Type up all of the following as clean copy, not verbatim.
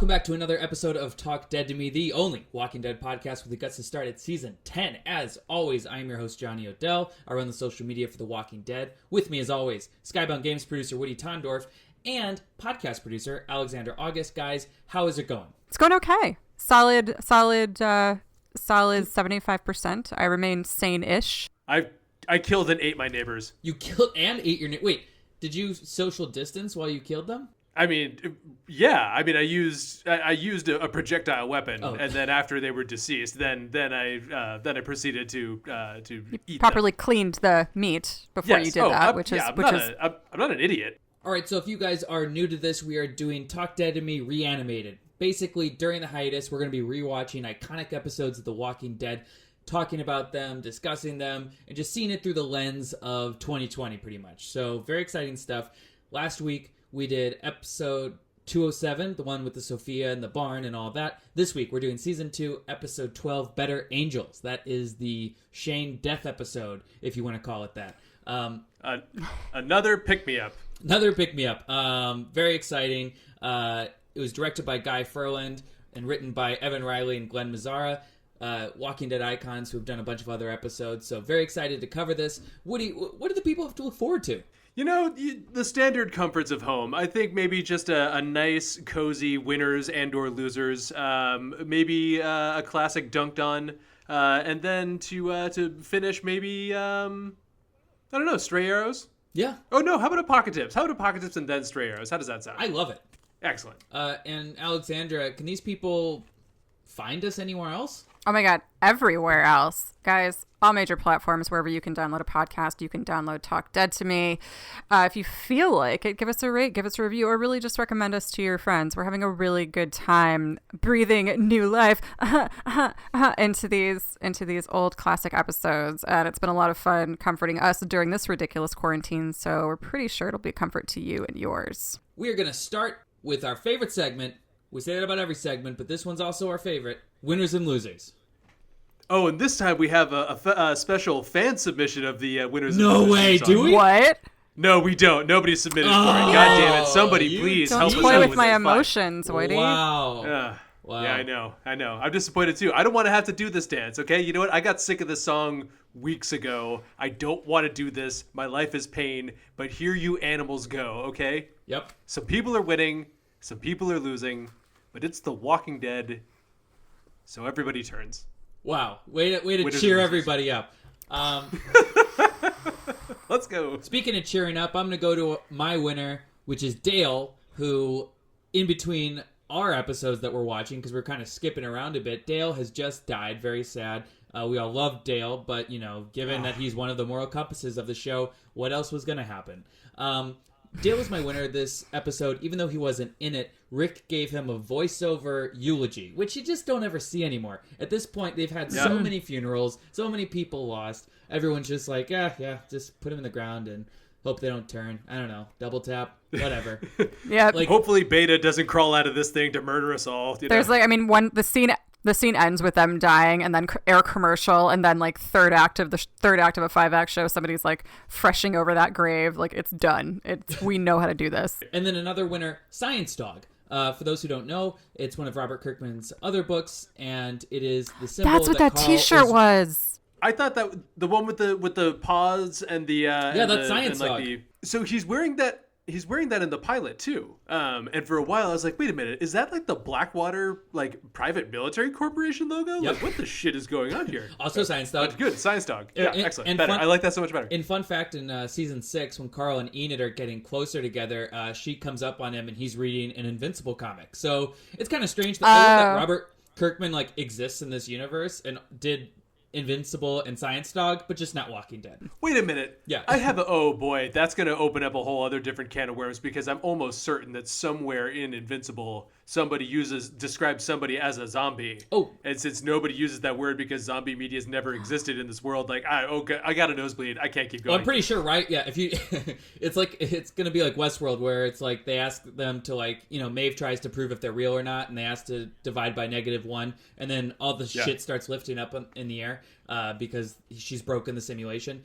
Welcome back to another episode of Talk Dead to Me, the only Walking Dead podcast with the guts to start at Season 10. As always, I am your host, Johnny Odell. I run the social media for The Walking Dead. With me, as always, Skybound Games producer Woody Tondorf and podcast producer Alexandra August. Guys, how is it going? It's going okay. Solid 75%. I remain sane-ish. I killed and ate my neighbors. You killed and ate your... Wait, did you social distance while you killed them? I mean, yeah. I mean, I used a projectile weapon, and then after they were deceased, then I proceeded to eat properly them. Cleaned the meat before you did that, I'm not an idiot. All right, so if you guys are new to this, we are doing Talk Dead to Me Reanimated. Basically, during the hiatus, we're going to be rewatching iconic episodes of The Walking Dead, talking about them, discussing them, and just seeing it through the lens of 2020, pretty much. So, very exciting stuff. Last week, we did episode 207, the one with the Sophia and the barn and all that. This week, we're doing season 2, episode 12, Better Angels. That is the Shane death episode, if you want to call it that. Another pick-me-up. Another pick-me-up. Very exciting. It was directed by Guy Ferland and written by Evan Riley and Glenn Mazzara, Walking Dead icons who have done a bunch of other episodes. So very excited to cover this. Woody, what do the people have to look forward to? You know, the standard comforts of home. I think maybe just a nice, cozy winners and or losers. Maybe a classic dunked on. And then to finish, maybe, I don't know, stray arrows? Yeah. Oh, no, how about a pocket tips? How about a pocket tips and then stray arrows? How does that sound? I love it. Excellent. And Alexandra, can these people find us anywhere else? Oh my God, everywhere else. Guys, all major platforms, wherever you can download a podcast, you can download Talk Dead to Me. If you feel like it, give us a rate, give us a review, or really just recommend us to your friends. We're having a really good time breathing new life into these old classic episodes. And it's been a lot of fun comforting us during this ridiculous quarantine. So we're pretty sure it'll be a comfort to you and yours. We are going to start with our favorite segment. We say that about every segment, but this one's also our favorite. Winners and losers. Oh, and this time we have a special fan submission of the winners. No way, do we? What? No, we don't. Nobody submitted for it. God damn it! Somebody, please help us out. Don't toy with this. my emotions, Whitey. Wow. Wow. Yeah, I know. I'm disappointed too. I don't want to have to do this dance. Okay, you know what? I got sick of this song weeks ago. I don't want to do this. My life is pain. But here you animals go. Okay. Yep. Some people are winning. Some people are losing. But it's The Walking Dead, so everybody turns. Wow. Way to cheer everybody up. Let's go. Speaking of cheering up, I'm going to go to my winner, which is Dale, who, in between our episodes that we're watching, because we're kind of skipping around a bit, Dale has just died. Very sad. We all love Dale, but, given that he's one of the moral compasses of the show, what else was going to happen? Dale was my winner this episode. Even though he wasn't in it, Rick gave him a voiceover eulogy, which you just don't ever see anymore. At this point, they've had so many funerals, so many people lost. Everyone's just like, yeah, just put him in the ground and hope they don't turn. I don't know, double tap, whatever. Yeah. Hopefully Beta doesn't crawl out of this thing to murder us all. There's when the scene ends with them dying, and then air commercial, and then third act of a 5-act show, somebody's freshing over that grave. It's done. We know how to do this. And then another winner, Science Dog. For those who don't know, it's one of Robert Kirkman's other books, and it is the symbol. That's what that T-shirt was. I thought that the one with the paws and the that's Science Dog. So he's wearing that. He's wearing that in the pilot too. And for a while I was like, wait a minute, is that the Blackwater private military corporation logo? Yep. What the shit is going on here? Also Science Dog. But good, Science Dog. Yeah, excellent. And better. I like that so much better. In fun fact, in season 6, when Carl and Enid are getting closer together, she comes up on him and he's reading an Invincible comic. So it's kind of strange that Robert Kirkman exists in this universe and did Invincible and Science Dog, but just not Walking Dead. Wait a minute. Yeah. I have oh boy, that's going to open up a whole other different can of worms, because I'm almost certain that somewhere in Invincible, somebody describes somebody as a zombie. Oh. And since nobody uses that word because zombie media has never existed in this world, I got a nosebleed. I can't keep going. Well, I'm pretty sure, right? Yeah. If you, it's going to be like Westworld, where it's they ask them to Maeve tries to prove if they're real or not, and they ask to divide by -1, and then all the shit starts lifting up in the air. Because she's broken the simulation.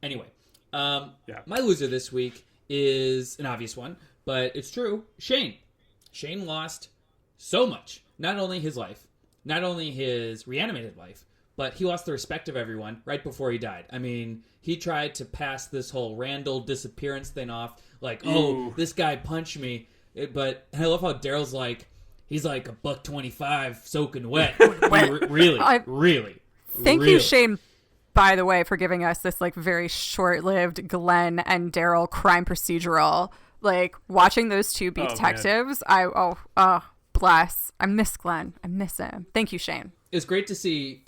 Anyway, my loser this week is an obvious one, but it's true. Shane lost so much. Not only his life, not only his reanimated life, but he lost the respect of everyone right before he died. I mean, he tried to pass this whole Randall disappearance thing off, like, oh, this guy punched me. But I love how Daryl's like, he's like $1.25 soaking wet. Really. Thank you, Shane, by the way, for giving us this like very short-lived Glenn and Daryl crime procedural. Like watching those two be detectives, bless. I miss Glenn. I miss him. Thank you, Shane. It's great to see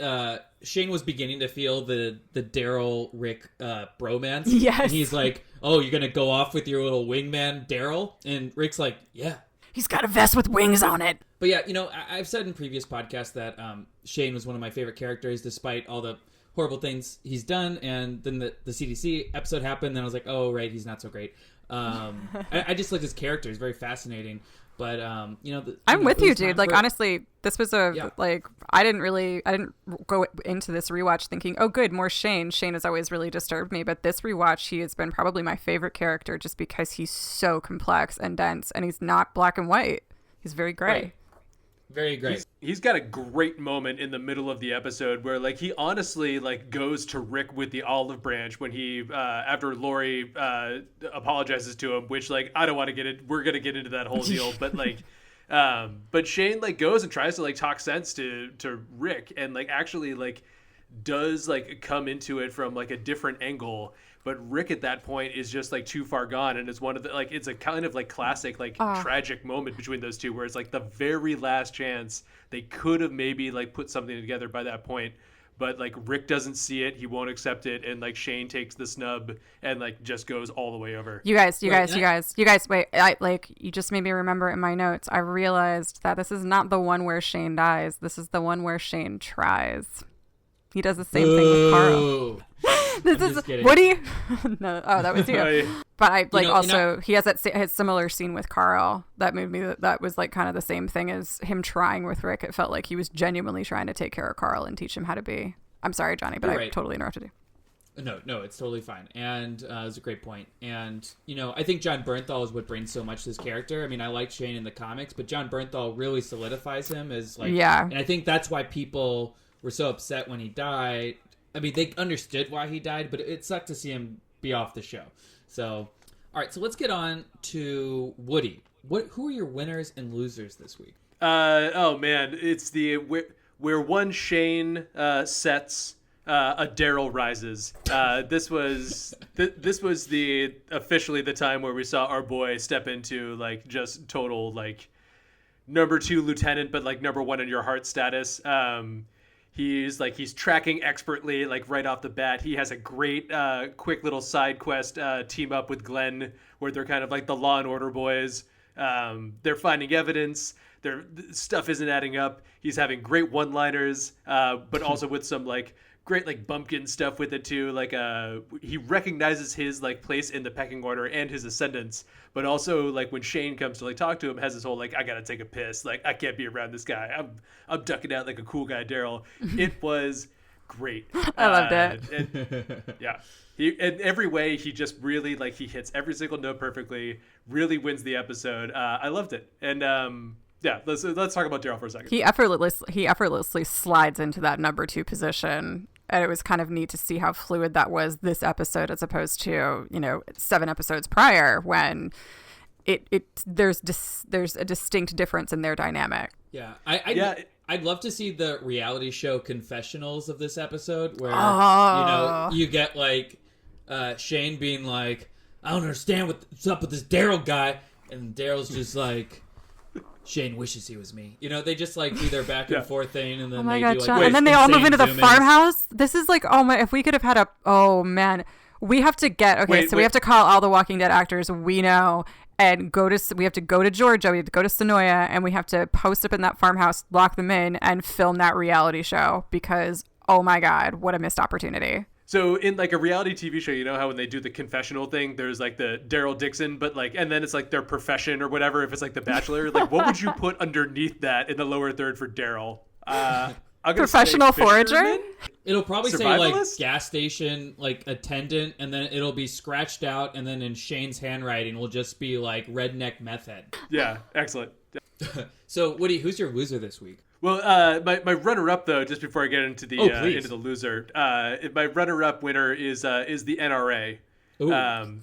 Shane was beginning to feel the Daryl Rick bromance. Yes. And he's like, oh, you're going to go off with your little wingman, Daryl? And Rick's like, yeah. He's got a vest with wings on it. But yeah, I've said in previous podcasts that Shane was one of my favorite characters despite all the horrible things he's done. And then the CDC episode happened, and I was like, oh, right, he's not so great. I just like his character. He's very fascinating. But I'm with you, dude. Like honestly, this was like I didn't go into this rewatch thinking, oh, good, more Shane. Shane has always really disturbed me, but this rewatch, he has been probably my favorite character just because he's so complex and dense, and he's not black and white. He's very gray. Right. Very great. He's got a great moment in the middle of the episode where like he honestly like goes to Rick with the olive branch when he after Lori apologizes to him, which like I don't want to get it. We're gonna get into that whole deal, but like but Shane like goes and tries to like talk sense to Rick and like actually like does like come into it from like a different angle. But Rick at that point is just like too far gone, and it's one of the like it's a kind of like classic like tragic moment between those two where it's like the very last chance they could have maybe like put something together by that point, but like Rick doesn't see it, he won't accept it, and like Shane takes the snub and like just goes all the way over. You guys, wait! You just made me remember in my notes. I realized that this is not the one where Shane dies. This is the one where Shane tries. He does the same thing with Carl. This is Woody. No, that was you. But I like he has his similar scene with Carl that made me that was like kind of the same thing as him trying with Rick. It felt like he was genuinely trying to take care of Carl and teach him how to be. I'm sorry, Johnny, but I totally interrupted you. No, it's totally fine. And it was a great point. And, I think John Bernthal is what brings so much to this character. I mean, I like Shane in the comics, but John Bernthal really solidifies him as like, and I think that's why people were so upset when he died. I mean, they understood why he died, but it sucked to see him be off the show. So, all right, so let's get on to Woody. Who are your winners and losers this week? Oh man, it's where one Shane sets, a Daryl rises. This was the officially the time where we saw our boy step into like just total like number 2 lieutenant, but like number 1 in your heart status. He's tracking expertly, like right off the bat. He has a great, quick little side quest team up with Glenn, where they're kind of like the Law and Order boys. They're finding evidence. Their stuff isn't adding up. He's having great one-liners, but also with some like great like bumpkin stuff with it too. Like he recognizes his like place in the pecking order and his ascendance, but also like when Shane comes to like talk to him, has this whole like I gotta take a piss, like I can't be around this guy. I'm ducking out like a cool guy Daryl. It was great. I loved it. And, yeah. In every way, he just really like he hits every single note perfectly. Really wins the episode. I loved it. And yeah, let's talk about Daryl for a second. He effortlessly slides into that number 2 position. And it was kind of neat to see how fluid that was this episode as opposed to, 7 episodes prior when there's a distinct difference in their dynamic. Yeah. I'd love to see the reality show confessionals of this episode where, you get like Shane being like, I don't understand what's up with this Daryl guy. And Daryl's just like, Shane wishes he was me. They just like do their back and forth thing, and then and then they all move into the farmhouse. This is like, oh my! If we could have had we have to get we have to call all the Walking Dead actors we know and we have to go to Georgia, we have to go to Sonoya, and we have to post up in that farmhouse, lock them in, and film that reality show because oh my God, what a missed opportunity. So in like a reality TV show, you know how when they do the confessional thing, there's like the Daryl Dixon, but like, and then it's like their profession or whatever. If it's like The Bachelor, like what would you put underneath that in the lower third for Daryl? Professional forager? It'll probably say like gas station, like attendant, and then it'll be scratched out, and then in Shane's handwriting will just be like redneck meth head. Yeah, excellent. So, Woody, who's your loser this week? Well, my runner-up though, just before I get into the loser, my runner-up winner is the NRA.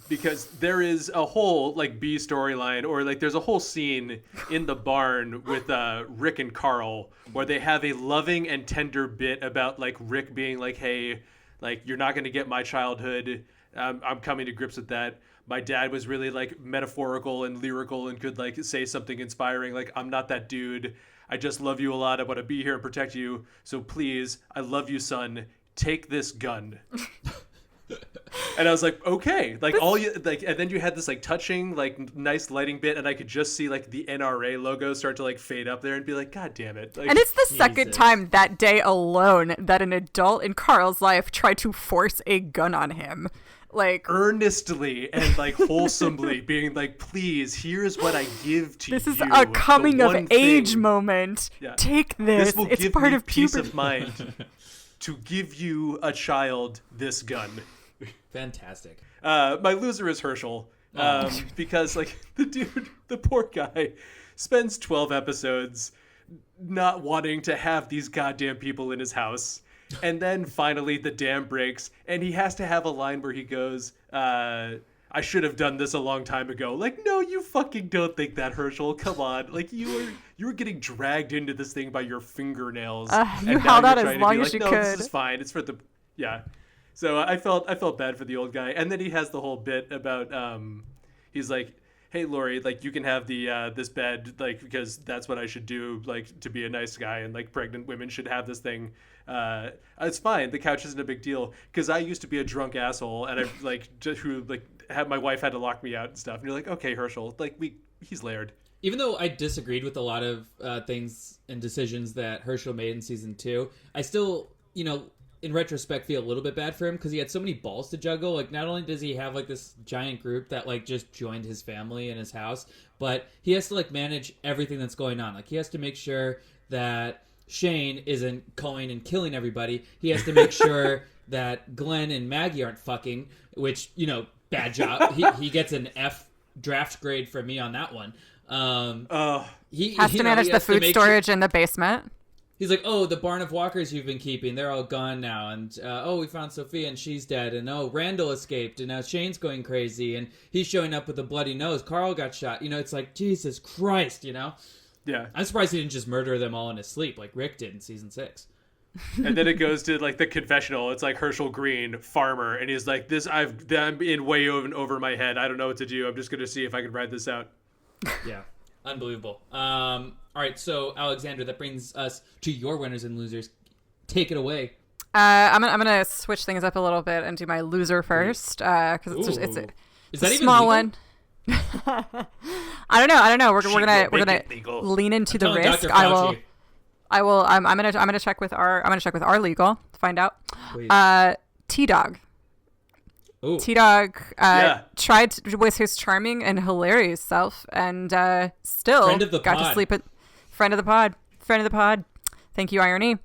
Because there is a whole like B storyline, or like there's a whole scene in the barn with Rick and Carl where they have a loving and tender bit about like Rick being like, hey, like you're not going to get my childhood. I'm coming to grips with that. My dad was really like metaphorical and lyrical and could like say something inspiring. Like, I'm not that dude. I just love you a lot. I want to be here and protect you. So please, I love you, son. Take this gun. And I was like, okay, like all you like, and then you had this like touching, like nice lighting bit, and I could just see like the NRA logo start to like fade up there and be like, God damn it! Like, and it's the second time that day alone that an adult in Carl's life tried to force a gun on him, like earnestly and like wholesomely, being like, please, here's what I give to you. This is a coming of age moment. Yeah. Take this. This will it's give part me of peace puberty. of mind to give you a child this gun. Fantastic. My loser is Herschel, because like the poor guy spends 12 episodes not wanting to have these goddamn people in his house. And then finally the dam breaks and he has to have a line where he goes, I should have done this a long time ago. Like, no, you fucking don't think that, Herschel. Come on. Like, you were getting dragged into this thing by your fingernails. You held out as long as you no, could. This is fine. It's for the, yeah. So I felt bad for the old guy. And then he has the whole bit about, he's like, hey, Lori, like, you can have the this bed, like, because that's what I should do, like, to be a nice guy, and like pregnant women should have this thing. It's fine. The couch isn't a big deal, because I used to be a drunk asshole, and I like had my wife had to lock me out and stuff. And you're like, okay, Herschel, like he's layered. Even though I disagreed with a lot of things and decisions that Herschel made in season 2, I still, in retrospect, feel a little bit bad for him because he had so many balls to juggle. Like, not only does he have like this giant group that like just joined his family in his house, but he has to like manage everything that's going on. Like, he has to make sure that Shane isn't going and killing everybody. He has to make sure that Glenn and Maggie aren't fucking, which, bad job. He gets an F draft grade from me on that one. He has to manage the food storage in the basement. He's like, oh, the barn of walkers you've been keeping, they're all gone now. And, we found Sophia and she's dead. And, Randall escaped. And now Shane's going crazy. And he's showing up with a bloody nose. Carl got shot. It's like, Jesus Christ, Yeah. I'm surprised he didn't just murder them all in his sleep like Rick did in season 6. And then it goes to like the confessional. It's like Herschel Green, farmer. And he's like, I'm in way over my head. I don't know what to do. I'm just going to see if I can ride this out. Yeah. Unbelievable. All right, so Alexandra, that brings us to your winners and losers. Take it away. I'm gonna switch things up a little bit and do my loser first because it's a small one. I don't know. We're gonna lean into the risk. I will. I'm gonna check with our legal to find out. T-Dog. Ooh. T-Dog was his charming and hilarious self, and still got to sleep at friend of the pod. Thank you, Irony.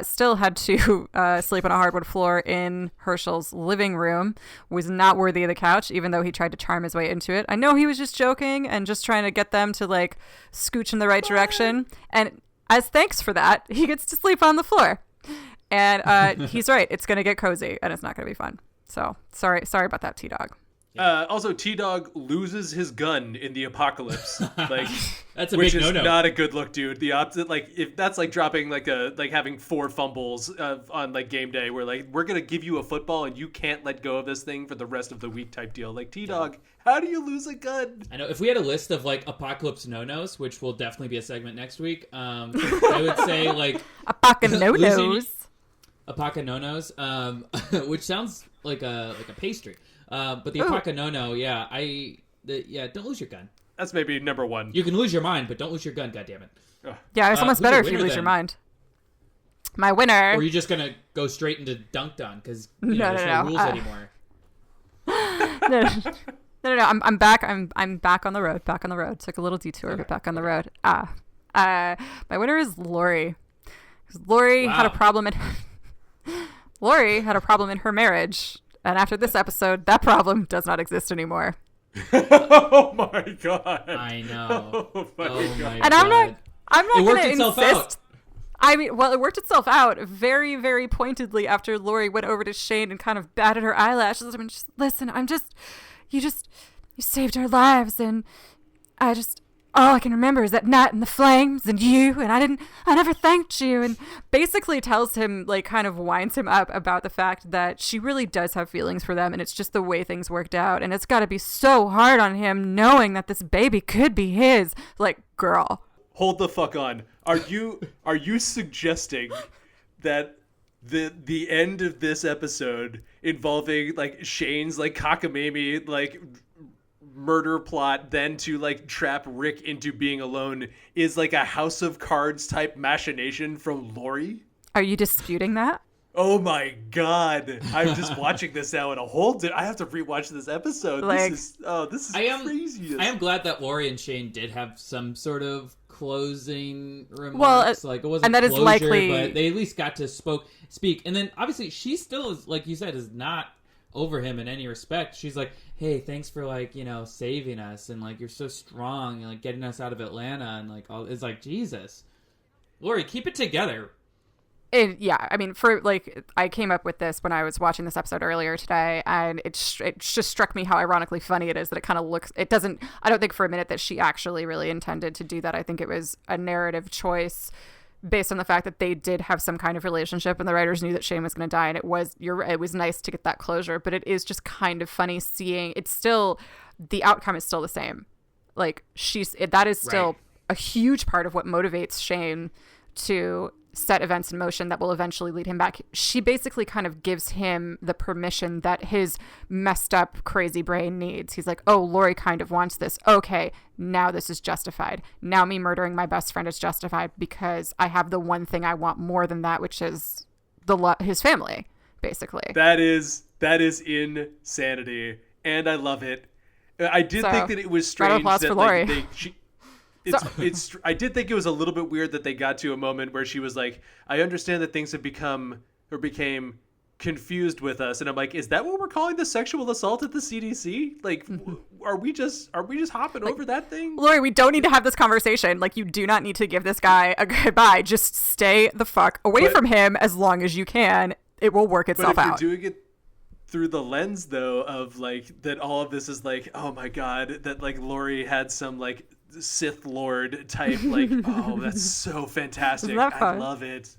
Still had to sleep on a hardwood floor in Herschel's living room. Was not worthy of the couch, even though he tried to charm his way into it. I know he was just joking and just trying to get them to like scooch in the right direction. And as thanks for that, he gets to sleep on the floor. And he's right. It's going to get cozy, and it's not going to be fun. So sorry about that, T-Dog. Also, T-Dog loses his gun in the apocalypse, like that's a which big is no-no. Not a good look, dude. The opposite, like if that's like dropping like having 4 fumbles on like game day, where like we're gonna give you a football and you can't let go of this thing for the rest of the week type deal. Like T-Dog, how do you lose a gun? I know if we had a list of like apocalypse no-nos, which will definitely be a segment next week, I would say like apocalypse no-nos. Apaka no-nos, which sounds like a pastry. But the Apaka no-no, don't lose your gun. That's maybe number 1. You can lose your mind, but don't lose your gun, goddammit. Yeah, it's almost better if you lose your mind. My winner. Or are you just gonna go straight into dunked on because there's no rules anymore? No. I'm back. I'm back on the road. Back on the road. Took a little detour, but back on the road. My winner is Lori. Lori had a problem Lori had a problem in her marriage, and after this episode, that problem does not exist anymore. Oh my god! I know. Oh my god! And I'm not It worked gonna itself insist. out. I mean, well, it worked itself out very, very pointedly after Lori went over to Shane and kind of batted her eyelashes. I mean, just listen, you saved our lives, and all I can remember is that night in the flames and you, and I never thanked you, and basically tells him, like, kind of winds him up about the fact that she really does have feelings for them, and it's just the way things worked out, and it's got to be so hard on him knowing that this baby could be his. Like, girl. Hold the fuck on. Are you suggesting that the end of this episode involving like Shane's like cockamamie like murder plot then to like trap Rick into being alone is like a House of Cards type machination from Lori? Are you disputing that? Oh my god! I'm just watching this now in a whole. I have to rewatch this episode. Like, this is crazy. I am glad that Lori and Shane did have some sort of closing remarks. Well, like it wasn't and that is closure, likely, but they at least got to speak. And then obviously she still is, like you said, is not over him in any respect. She's like, hey, thanks for like, saving us, and like you're so strong and like getting us out of Atlanta, and like all. It's like, Jesus, Lori, keep it together. Yeah, I mean, for like, I came up with this when I was watching this episode earlier today, and it just struck me how ironically funny it is that it kind of looks. It doesn't. I don't think for a minute that she actually really intended to do that. I think it was a narrative choice based on the fact that they did have some kind of relationship, and the writers knew that Shane was going to die, and it was nice to get that closure. But it is just kind of funny seeing it's still the outcome is still the same. Like that is still Right. a huge part of what motivates Shane to set events in motion that will eventually lead him back. She basically kind of gives him the permission that his messed up, crazy brain needs. He's like, oh, Lori kind of wants this. Okay, now this is justified. Now me murdering my best friend is justified because I have the one thing I want more than that, which is his family, basically. That is insanity, and I love it. I did think that it was strange applause that for like, Lori. I did think it was a little bit weird that they got to a moment where she was like, I understand that things have became confused with us, and I'm like, is that what we're calling the sexual assault at the CDC? Like, are we just hopping over that thing? Lori, we don't need to have this conversation. Like, you do not need to give this guy a goodbye. Just stay the fuck away from him as long as you can. It will work itself but if out. you're doing it through the lens though of like that all of this is like, oh my god, that like Lori had some like Sith Lord type like, oh, that's so fantastic. Isn't that fun? I love it.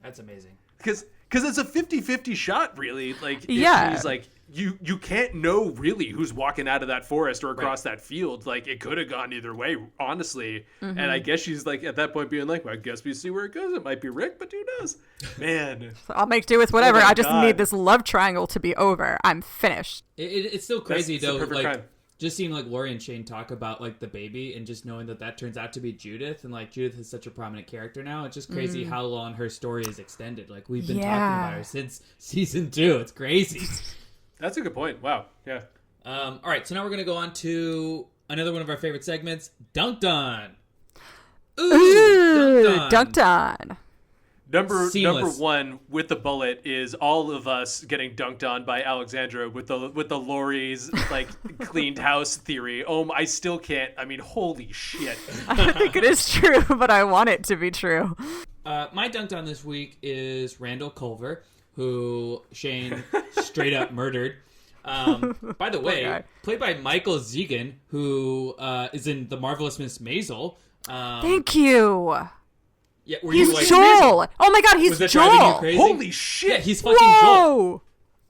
That's amazing. Because it's a 50-50 shot, really. Like, Yeah. She's like, you can't know really who's walking out of that forest or across that field. Like, it could have gone either way, honestly. Mm-hmm. And I guess she's like at that point being like, well, I guess we see where it goes. It might be Rick, but who knows? Man. I'll make do with whatever. Oh my I just God. need this love triangle to be over. I'm finished. It's still crazy That's the though. perfect Like crime. just seeing like Lori and Shane talk about like the baby, and just knowing that turns out to be Judith, and like Judith is such a prominent character now. It's just crazy how long her story is extended. Like we've been talking about her since season 2. It's crazy. That's a good point. Wow. Yeah. All right, so now we're gonna go on to another one of our favorite segments, Dunked On. Ooh, dunked on. Number Seamless. 1 with the bullet is all of us getting dunked on by Alexandra with the Lori's like cleaned house theory. I still can't. I mean, holy shit. I don't think it is true, but I want it to be true. My Dunked On this week is Randall Culver, who Shane straight up murdered. By the way, guy. played by Michael Zegan, who is in The Marvelous Miss Maisel. Thank you. Yeah, were He's you like, Joel. Oh my god, he's was that driving you Joel. crazy? Holy shit. Yeah, he's fucking Joel. Whoa.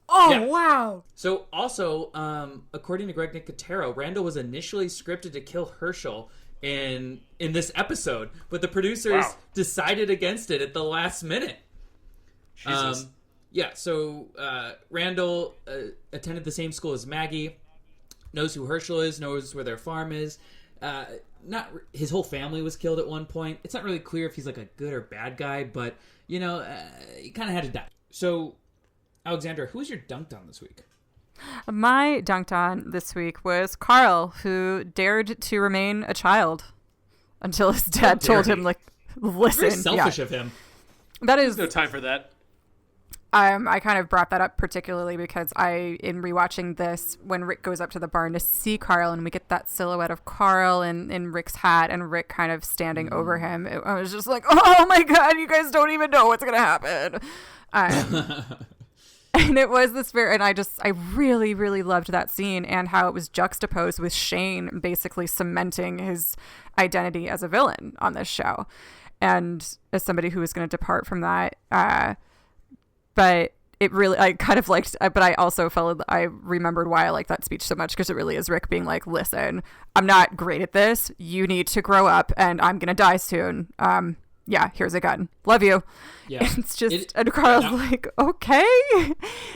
Oh, Yeah. wow. So also, according to Greg Nicotero, Randall was initially scripted to kill Herschel in this episode, but the producers decided against it at the last minute. Jesus. Yeah, so Randall attended the same school as Maggie, knows who Herschel is, knows where their farm is. His whole family was killed at one point. It's not really clear if he's like a good or bad guy, but he kind of had to die. So, Alexandra, who was your dunked on this week? My dunked on this week was Carl, who dared to remain a child until his dad told him, like, listen. Very selfish of him. That is No time for that. I kind of brought that up particularly because in rewatching this, when Rick goes up to the barn to see Carl and we get that silhouette of Carl in Rick's hat and Rick kind of standing over him, I was just like, oh my God, you guys don't even know what's going to happen. And it was this and I really, really loved that scene and how it was juxtaposed with Shane basically cementing his identity as a villain on this show. And as somebody who was going to depart from that, but it really, I kind of liked, but I also I remembered why I liked that speech so much, because it really is Rick being like, listen, I'm not great at this. You need to grow up and I'm going to die soon. Yeah, here's a gun. Love you. Yeah. It's just, and Carl's like, okay.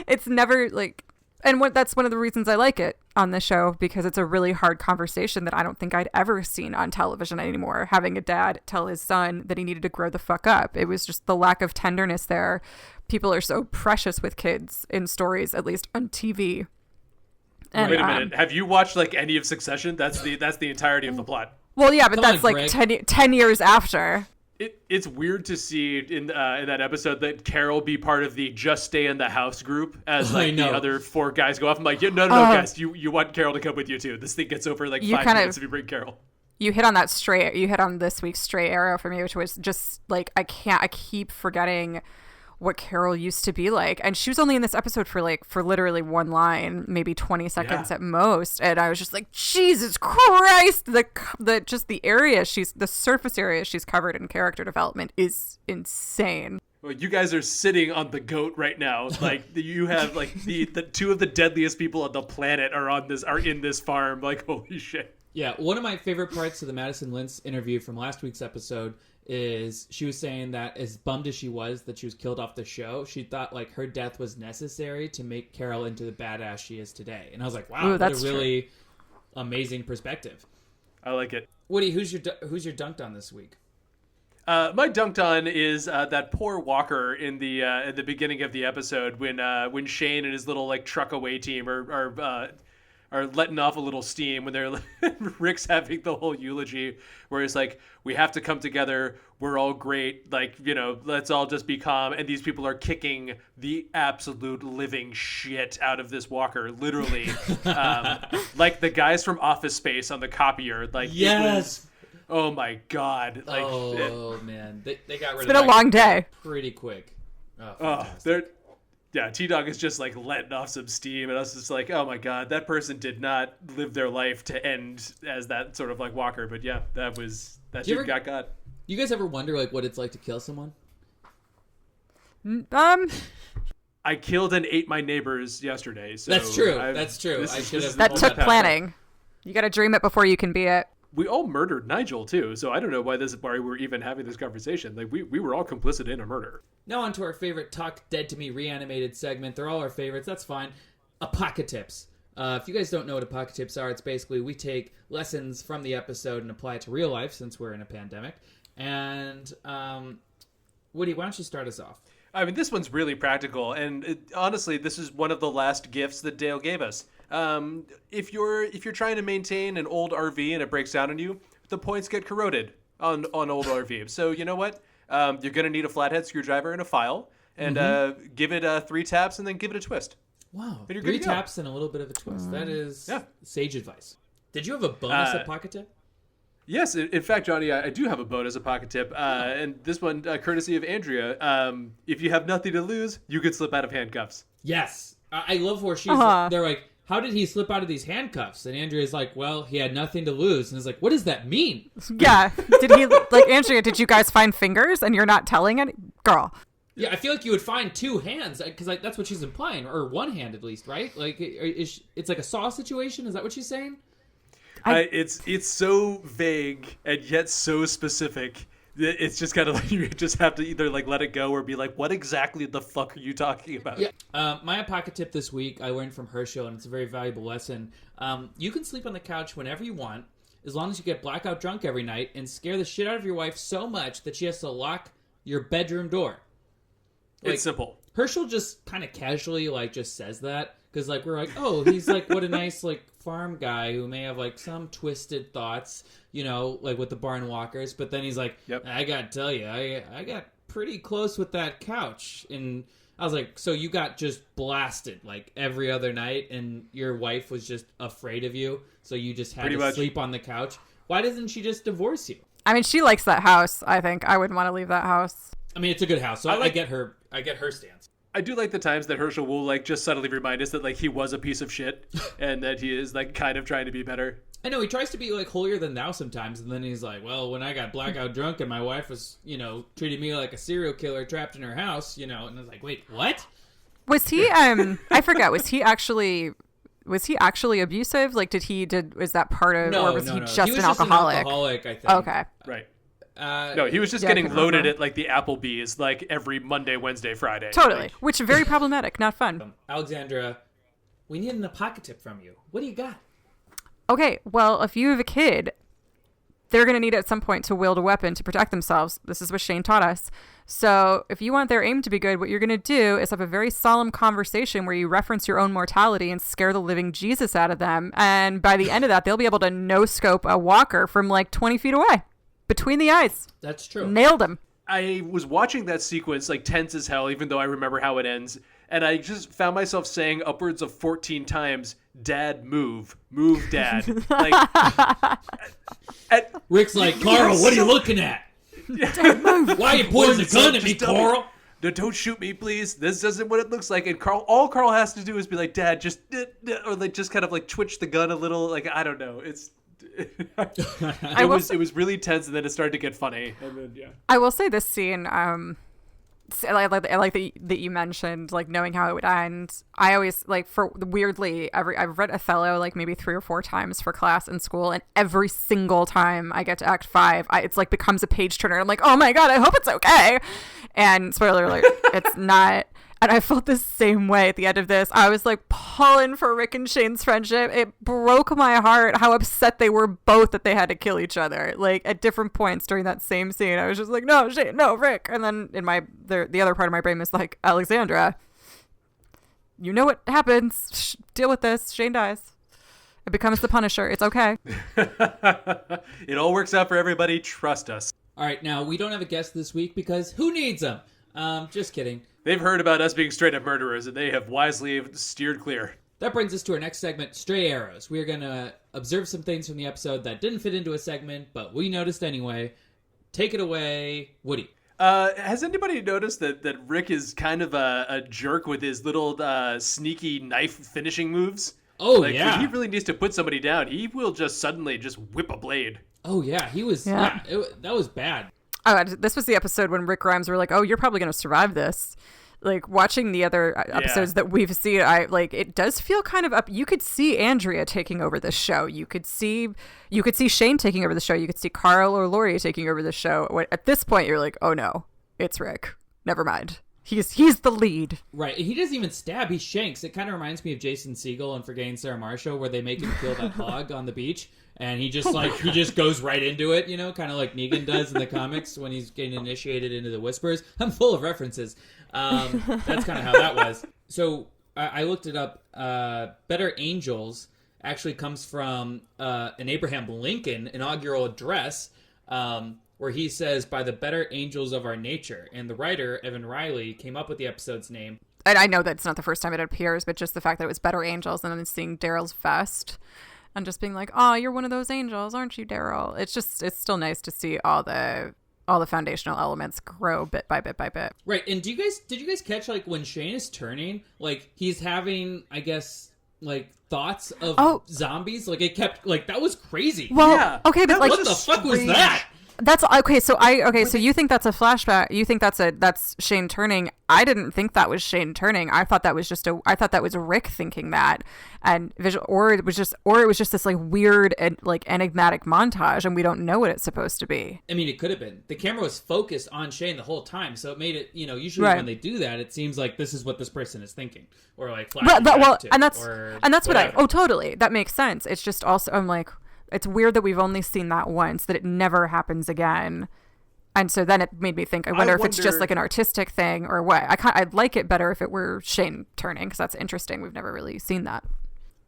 It's never like, and that's one of the reasons I like it on the show, because it's a really hard conversation that I don't think I'd ever seen on television anymore. Having a dad tell his son that he needed to grow the fuck up. It was just the lack of tenderness there. People are so precious with kids in stories, at least on TV. And, wait a minute. Have you watched like any of Succession? That's the entirety of the plot. Well, yeah, but Come that's on, like Greg. 10 years after. It's weird to see in that episode that Carol be part of the just stay in the house group as like the other 4 guys go off. I'm like, yeah, no, guys, you want Carol to come with you too. This thing gets over in like 5 minutes if you bring Carol. You hit on this week's stray arrow for me, which was just like, I keep forgetting what Carol used to be like. And she was only in this episode for literally one line, maybe 20 seconds at most. And I was just like, Jesus Christ, the surface area she's covered in character development is insane. Well, you guys are sitting on the goat right now. Like you have like the 2 of the deadliest people on the planet are in this farm. Like, holy shit. Yeah, one of my favorite parts of the Madison Lintz interview from last week's episode is she was saying that as bummed as she was that she was killed off the show, she thought like her death was necessary to make Carol into the badass she is today. And I was like, wow, ooh, that's a really amazing perspective. I like it. Woody, who's your dunked on this week? My dunked on is that poor Walker in the beginning of the episode when Shane and his little like truck away team are letting off a little steam when they're Rick's having the whole eulogy where he's like, we have to come together. We're all great. Like, let's all just be calm. And these people are kicking the absolute living shit out of this Walker, literally. Like the guys from Office Space on the copier. Like, yes. Oh my God. Like, man. They got rid of It's been a long day. Pretty quick. Yeah, T-Dog is just like letting off some steam, and I was just like, oh my God, that person did not live their life to end as that sort of like Walker. But yeah, that dude got. You guys ever wonder like what it's like to kill someone? I killed and ate my neighbors yesterday. So that's true. That's true. That took planning. You got to dream it before you can be it. We all murdered Nigel too, so I don't know why we're even having this conversation. Like we were all complicit in a murder. Now on to our favorite Talk Dead to Me reanimated segment. They're all our favorites. That's fine. Apocalypse. If you guys don't know what apocalypse are, it's basically we take lessons from the episode and apply it to real life since we're in a pandemic. And Woody, why don't you start us off? I mean, this one's really practical, and honestly, this is one of the last gifts that Dale gave us. If you're trying to maintain an old RV and it breaks down on you, the points get corroded on old RV. So you know what? You're gonna need a flathead screwdriver and a file, and give it 3 taps and then give it a twist. Wow, 3 taps and a little bit of a twist. That is sage advice. Did you have a bonus at pocket tip? Yes, in fact, Johnny, I do have a bonus, a pocket tip, and this one courtesy of Andrea. If you have nothing to lose, you could slip out of handcuffs. Yes, I love where she's. They're like, how did he slip out of these handcuffs? And Andrea's like, well, he had nothing to lose. And it's like, what does that mean? Yeah. Did he, like, Andrea, did you guys find fingers and you're not telling any? Girl. Yeah, I feel like you would find 2 hands, because like, that's what she's implying, or 1 hand at least, right? Like, it's like a Saw situation? Is that what she's saying? It's so vague and yet so specific. It's just kind of like you just have to either like let it go or be like, what exactly the fuck are you talking about? Yeah. My pocket tip this week I learned from Herschel, and it's a very valuable lesson. You can sleep on the couch whenever you want, as long as you get blackout drunk every night and scare the shit out of your wife so much that she has to lock your bedroom door. It's simple. Herschel just kind of casually like just says that because like we're like, oh, he's like what a nice like farm guy who may have like some twisted thoughts, like with the barn walkers. But then he's like, I gotta tell you, I got pretty close with that couch, and I was like, so you got just blasted like every other night and your wife was just afraid of you, so you just had to sleep on the couch. Why doesn't she just divorce you? I mean, she likes that house, I think. I wouldn't want to leave that house. I mean, it's a good house, so I get her stance. I do like the times that Herschel will like just subtly remind us that like he was a piece of shit and that he is like kind of trying to be better. I know he tries to be like holier than thou sometimes, and then he's like, well, when I got blackout drunk and my wife was, treating me like a serial killer trapped in her house, and I was like, wait, what? Was he I forget, was he actually abusive? Like was that part of No, or was no, he no. just He was an just alcoholic? An alcoholic, I think. Okay. Right. No, he was just getting loaded at like the Applebee's like every Monday, Wednesday, Friday. Totally. Like, which very problematic, not fun. Alexandra, we need an apocalypse from you. What do you got? Okay, well, if you have a kid, they're going to need at some point to wield a weapon to protect themselves. This is what Shane taught us. So if you want their aim to be good, what you're going to do is have a very solemn conversation where you reference your own mortality and scare the living Jesus out of them. And by the end of that, they'll be able to no-scope a walker from like 20 feet away. Between the eyes. That's true. Nailed him. I was watching that sequence like tense as hell, even though I remember how it ends. And I just found myself saying upwards of 14 times, Dad, move, Dad. Like, Rick's like, Carl, what are you looking at? Dad, move. Why are you pointing the gun at me, Carl? No, don't shoot me, please. This isn't what it looks like. And all Carl has to do is be like, Dad, just, or like just kind of like twitch the gun a little. Like, I don't know. It was really tense, and then it started to get funny. And then, yeah. I will say this scene, I like that you mentioned like knowing how it would end. I always like I've read Othello like maybe 3 or 4 times for class in school, and every single time I get to Act 5, it's like becomes a page turner. I'm like, oh my god, I hope it's okay. And spoiler alert, it's not. And I felt the same way at the end of this. I was like pulling for Rick and Shane's friendship. It broke my heart how upset they were both that they had to kill each other. Like at different points during that same scene, I was just like, no, Shane, no, Rick. And then in the other part of my brain was like, Alexandra, you know what happens. Deal with this. Shane dies. It becomes the Punisher. It's okay. It all works out for everybody. Trust us. All right, now we don't have a guest this week because who needs them? Just kidding. They've heard about us being straight up murderers, and they have wisely steered clear. That brings us to our next segment, Stray Arrows. We're going to observe some things from the episode that didn't fit into a segment, but we noticed anyway. Take it away, Woody. Has anybody noticed that Rick is kind of a jerk with his little sneaky knife finishing moves? Oh, like, yeah. When he really needs to put somebody down, he will just suddenly just whip a blade. Oh, yeah. He was... Yeah. That was bad. Oh, this was the episode when Rick Grimes were like, "Oh, you're probably going to survive this." Like watching the other episodes that we've seen, it does feel kind of up. You could see Andrea taking over this show. You could see Shane taking over the show. You could see Carl or Lori taking over the show. At this point, you're like, "Oh no, it's Rick. Never mind. He's the lead." Right. He doesn't even stab. He shanks. It kind of reminds me of Jason Segel and Forgetting Sarah Marshall, where they make him kill that hog on the beach. And he just goes right into it, kind of like Negan does in the comics when he's getting initiated into the Whispers. I'm full of references. That's kind of how that was. So I looked it up. Better Angels actually comes from an Abraham Lincoln inaugural address where he says, "By the better angels of our nature." And the writer, Evan Riley, came up with the episode's name. And I know that's not the first time it appears, but just the fact that it was Better Angels and then seeing Daryl's vest. And just being like, "Oh, you're one of those angels, aren't you, Daryl?" It's still nice to see all the foundational elements grow bit by bit by bit. Right. And did you guys catch like when Shane is turning, like he's having, I guess, like thoughts of zombies? Like it kept like that was crazy. Well, yeah. Okay, but like what the fuck was that? That's okay. So so you think that's a flashback? You think that's Shane turning? I didn't think that was Shane turning. I thought that was Rick thinking that, and or it was just this like weird and like enigmatic montage, and we don't know what it's supposed to be. I mean, it could have been. The camera was focused on Shane the whole time, so it made it. Usually when they do that, it seems like this is what this person is thinking, or like flashing back to, and that's whatever. what totally that makes sense. It's just also I'm like. It's weird that we've only seen that once, that it never happens again. And so then it made me think, I wonder if it's just like an artistic thing or what. I'd like it better if it were Shane turning, because that's interesting. We've never really seen that.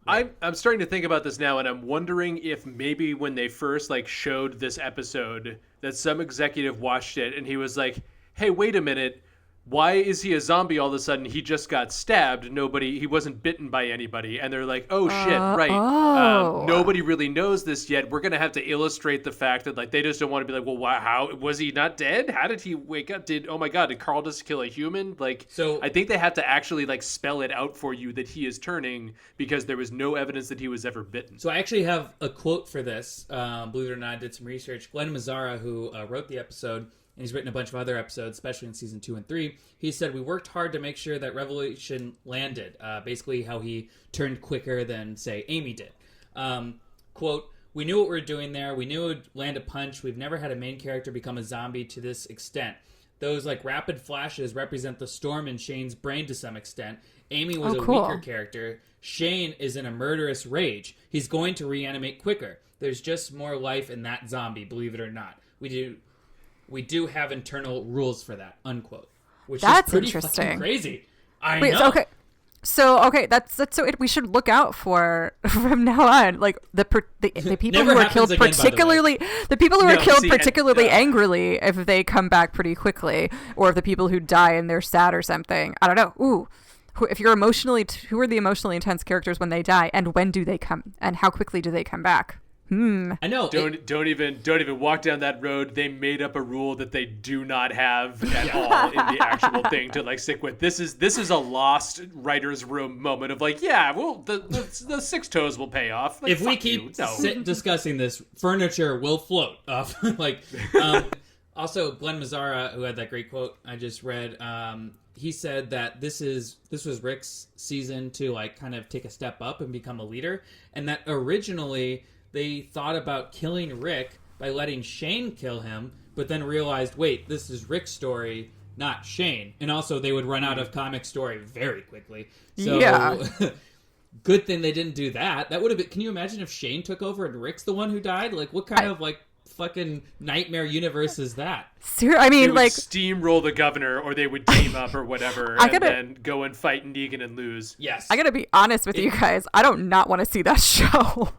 I'm starting to think about this now, and I'm wondering if maybe when they first like showed this episode that some executive watched it and he was like, "Hey, wait a minute. why is he a zombie all of a sudden? He just got stabbed. He wasn't bitten by anybody. And they're like, oh shit, right. Nobody really knows this yet. We're going to have to illustrate the fact that like they just don't want to be like, well, how was he not dead? How did he wake up? Oh my God, did Carl just kill a human? Like, so I think they have to actually like spell it out for you that he is turning because there was no evidence that he was ever bitten. So I actually have a quote for this. Believe it or not, I did some research. Glenn Mazzara, who wrote the episode, and he's written a bunch of other episodes, especially in season 2 and 3. He said, we worked hard to make sure that Revelation landed. Basically how he turned quicker than, say, Amy did. Quote, we knew what we were doing there. We knew it would land a punch. We've never had a main character become a zombie to this extent. Those like rapid flashes represent the storm in Shane's brain to some extent. Amy was weaker character. Shane is in a murderous rage. He's going to reanimate quicker. There's just more life in that zombie, believe it or not. We do have internal rules for that, unquote. Which that's is pretty interesting. Fucking crazy. I know. Okay. So that's so we should look out for from now on, like the people who are killed particularly, the people who are killed particularly angrily if they come back pretty quickly, or if the people who die and they're sad or something. I don't know. Ooh. If you're who are the emotionally intense characters when they die, and when do they come, and how quickly do they come back? I know. Don't even walk down that road. They made up a rule that they do not have at all in the actual thing to like stick with. This is a lost writer's room moment of like, yeah, well, the six toes will pay off. Like, if we keep discussing this, furniture will float off. Also, Glenn Mazzara, who had that great quote I just read, he said that this was Rick's season to like kind of take a step up and become a leader, and that originally they thought about killing Rick by letting Shane kill him, but then realized, wait, this is Rick's story, not Shane. And also they would run out of comic story very quickly. So good thing they didn't do that. That would have been, can you imagine if Shane took over and Rick's the one who died? Like what kind of like fucking nightmare universe is that? I mean, like steamroll the governor, or they would team up or whatever, then go and fight Negan and lose. Yes. I gotta be honest with you guys. I don't not want to see that show.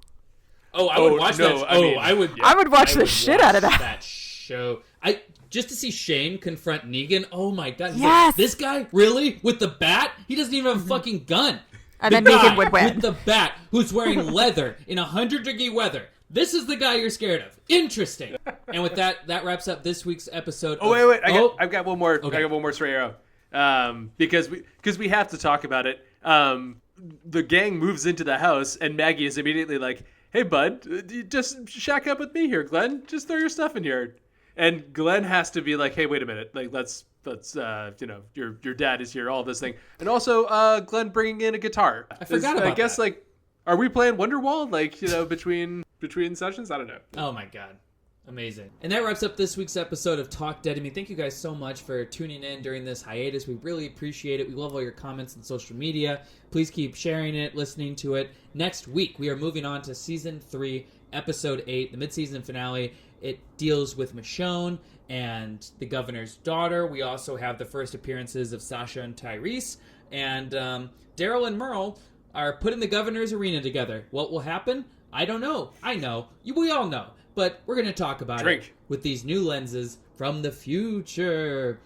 Oh, I would watch that. I would watch the shit out of that. That show. Just to see Shane confront Negan. Oh my God! Yes. Like, this guy really with the bat? He doesn't even have a fucking gun. And then Negan would win with the bat, who's wearing leather in 100-degree weather. This is the guy you're scared of. Interesting. And with that wraps up this week's episode. Wait! I've got one more. Okay. I got one more stray arrow. Because we have to talk about it. The gang moves into the house, and Maggie is immediately like, hey, bud, just shack up with me here, Glenn. Just throw your stuff in here. And Glenn has to be like, hey, wait a minute. Like, let's your dad is here, all this thing. And also, Glenn bringing in a guitar. I forgot about that. I guess, like, are we playing Wonderwall? Like, between sessions? I don't know. Oh, my God. Amazing. And that wraps up this week's episode of Talk Dead to Me. Thank you guys so much for tuning in during this hiatus. We really appreciate it. We love all your comments on social media. Please keep sharing it, listening to it. Next week, we are moving on to Season 3, Episode 8, the mid-season finale. It deals with Michonne and the governor's daughter. We also have the first appearances of Sasha and Tyrese. And Daryl and Merle are putting the governor's arena together. What will happen? I don't know. I know. We all know. But we're going to talk about it with these new lenses from the future.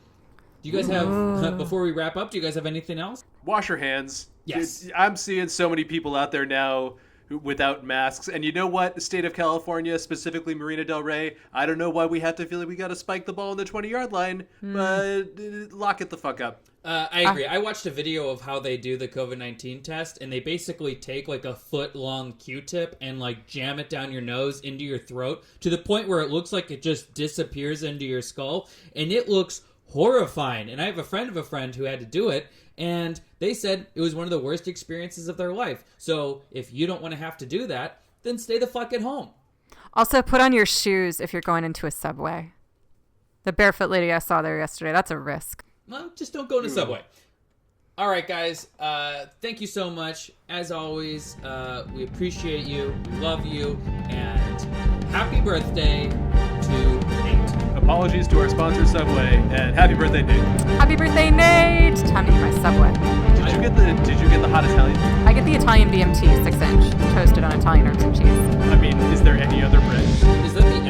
Do you guys have, before we wrap up, do you guys have anything else? Wash your hands. Yes. I'm seeing so many people out there now without masks. And you know what? The state of California, specifically Marina Del Rey, I don't know why we have to feel like we got to spike the ball on the 20-yard line, but lock it the fuck up. I agree. I watched a video of how they do the COVID-19 test, and they basically take like a foot-long Q-tip and like jam it down your nose into your throat to the point where it looks like it just disappears into your skull, and it looks horrifying. And I have a friend of a friend who had to do it, and they said it was one of the worst experiences of their life. So if you don't want to have to do that, then stay the fuck at home. Also, put on your shoes if you're going into a Subway. The barefoot lady I saw there yesterday, that's a risk. Well, just don't go in a Subway. All right, guys. Thank you so much. As always, we appreciate you. We love you. And happy birthday to Nate. Apologies to our sponsor, Subway. And happy birthday, Nate. Happy birthday, Nate. Time to eat my Subway. Did you get the hot Italian? I get the Italian BMT 6-inch, toasted on Italian herbs and cheese. I mean, is there any other bread? Is that the